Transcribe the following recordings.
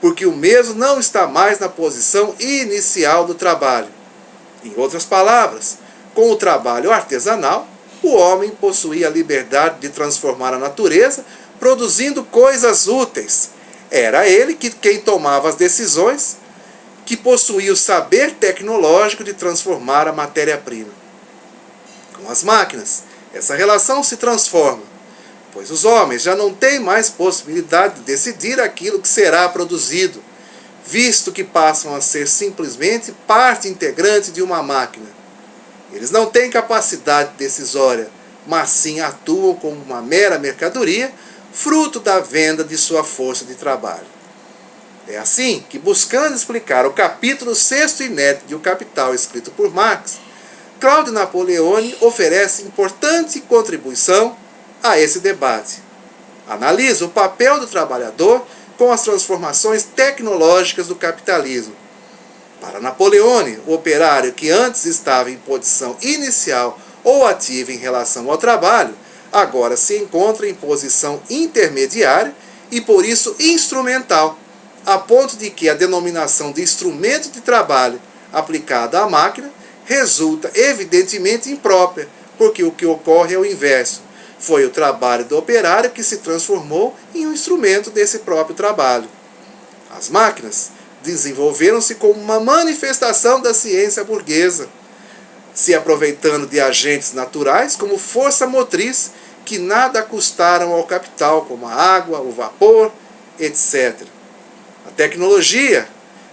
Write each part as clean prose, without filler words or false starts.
porque o mesmo não está mais na posição inicial do trabalho. Em outras palavras, com o trabalho artesanal, o homem possuía a liberdade de transformar a natureza, produzindo coisas úteis. Era ele quem tomava as decisões, que possuía o saber tecnológico de transformar a matéria-prima. Com as máquinas, essa relação se transforma, pois os homens já não têm mais possibilidade de decidir aquilo que será produzido, visto que passam a ser simplesmente parte integrante de uma máquina. Eles não têm capacidade decisória, mas sim atuam como uma mera mercadoria, fruto da venda de sua força de trabalho. É assim que, buscando explicar o capítulo 6º inédito de O Capital, escrito por Marx, Cláudio Napoleone oferece importante contribuição a esse debate. Analisa o papel do trabalhador com as transformações tecnológicas do capitalismo. Para Napoleone, o operário que antes estava em posição inicial ou ativa em relação ao trabalho, agora se encontra em posição intermediária e por isso instrumental, a ponto de que a denominação de instrumento de trabalho aplicada à máquina resulta evidentemente imprópria, porque o que ocorre é o inverso. Foi o trabalho do operário que se transformou em um instrumento desse próprio trabalho. As máquinas desenvolveram-se como uma manifestação da ciência burguesa, se aproveitando de agentes naturais como força motriz que nada custaram ao capital, como a água, o vapor, etc. A tecnologia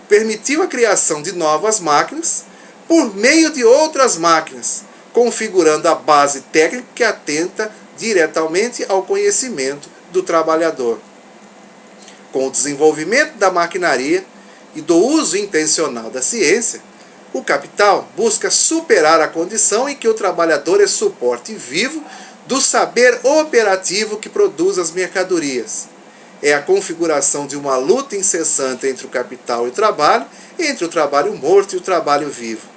permitiu a criação de novas máquinas por meio de outras máquinas, configurando a base técnica que atenta diretamente ao conhecimento do trabalhador. Com o desenvolvimento da maquinaria e do uso intencional da ciência, o capital busca superar a condição em que o trabalhador é suporte vivo do saber operativo que produz as mercadorias. É a configuração de uma luta incessante entre o capital e o trabalho, entre o trabalho morto e o trabalho vivo.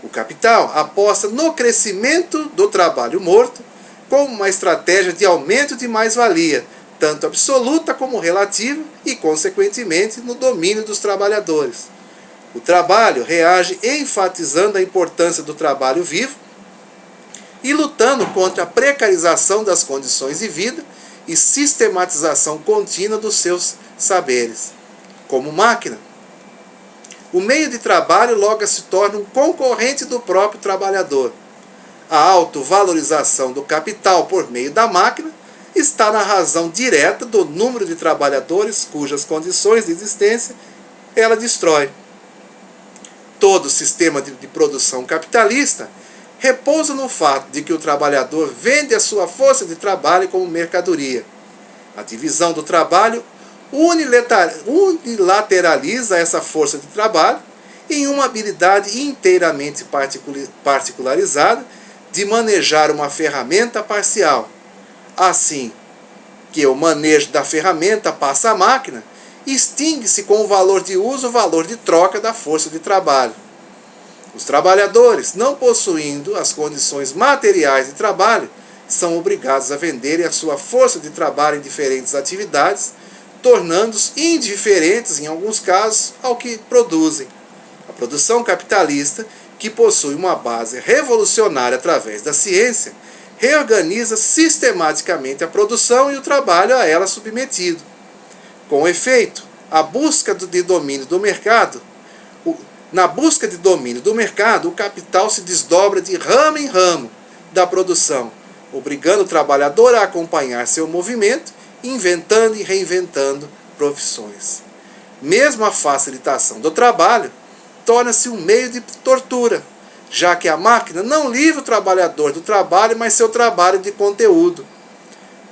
O capital aposta no crescimento do trabalho morto como uma estratégia de aumento de mais-valia, tanto absoluta como relativa e, consequentemente, no domínio dos trabalhadores. O trabalho reage enfatizando a importância do trabalho vivo e lutando contra a precarização das condições de vida e sistematização contínua dos seus saberes. Como máquina, o meio de trabalho logo se torna um concorrente do próprio trabalhador. A autovalorização do capital por meio da máquina está na razão direta do número de trabalhadores cujas condições de existência ela destrói. Todo sistema de produção capitalista repousa no fato de que o trabalhador vende a sua força de trabalho como mercadoria. A divisão do trabalho unilateraliza essa força de trabalho em uma habilidade inteiramente particularizada de manejar uma ferramenta parcial. Assim que o manejo da ferramenta passa à máquina, extingue-se com o valor de uso o valor de troca da força de trabalho. Os trabalhadores, não possuindo as condições materiais de trabalho, são obrigados a venderem a sua força de trabalho em diferentes atividades, tornando-os indiferentes, em alguns casos, ao que produzem. A produção capitalista, que possui uma base revolucionária através da ciência, reorganiza sistematicamente a produção e o trabalho a ela submetido. Com efeito, na busca de domínio do mercado, o capital se desdobra de ramo em ramo da produção, obrigando o trabalhador a acompanhar seu movimento, inventando e reinventando profissões. Mesmo a facilitação do trabalho torna-se um meio de tortura, já que a máquina não livra o trabalhador do trabalho, mas seu trabalho de conteúdo.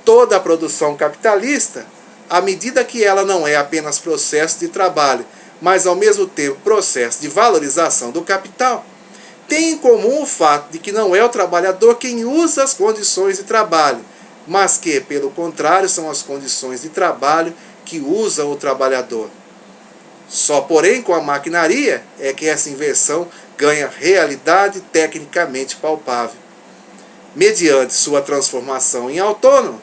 Toda a produção capitalista, à medida que ela não é apenas processo de trabalho, mas ao mesmo tempo processo de valorização do capital, tem em comum o fato de que não é o trabalhador quem usa as condições de trabalho, mas que, pelo contrário, são as condições de trabalho que usam o trabalhador. Só, porém, com a maquinaria é que essa inversão ganha realidade tecnicamente palpável. Mediante sua transformação em autônomo,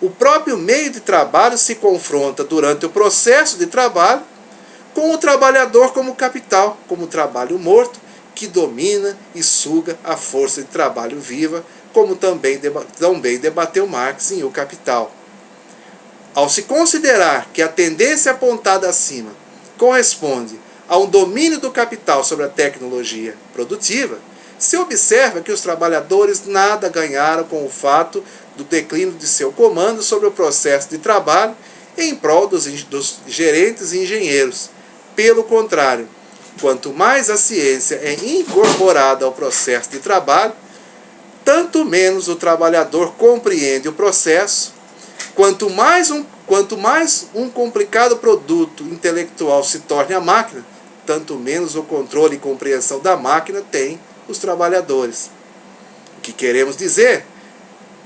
o próprio meio de trabalho se confronta durante o processo de trabalho com o trabalhador como capital, como trabalho morto, que domina e suga a força de trabalho viva, como também debateu Marx em O Capital. Ao se considerar que a tendência apontada acima corresponde a um domínio do capital sobre a tecnologia produtiva, se observa que os trabalhadores nada ganharam com o fato do declínio de seu comando sobre o processo de trabalho em prol dos gerentes e engenheiros. Pelo contrário, quanto mais a ciência é incorporada ao processo de trabalho, tanto menos o trabalhador compreende o processo. Quanto mais um complicado produto intelectual se torne a máquina, tanto menos o controle e compreensão da máquina tem os trabalhadores. O que queremos dizer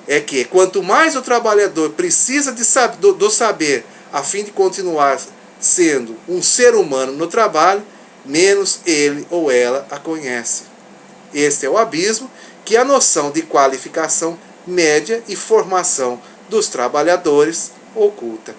é que quanto mais o trabalhador precisa do saber a fim de continuar sendo um ser humano no trabalho, menos ele ou ela a conhece. Este é o abismo que a noção de qualificação média e formação dos trabalhadores oculta.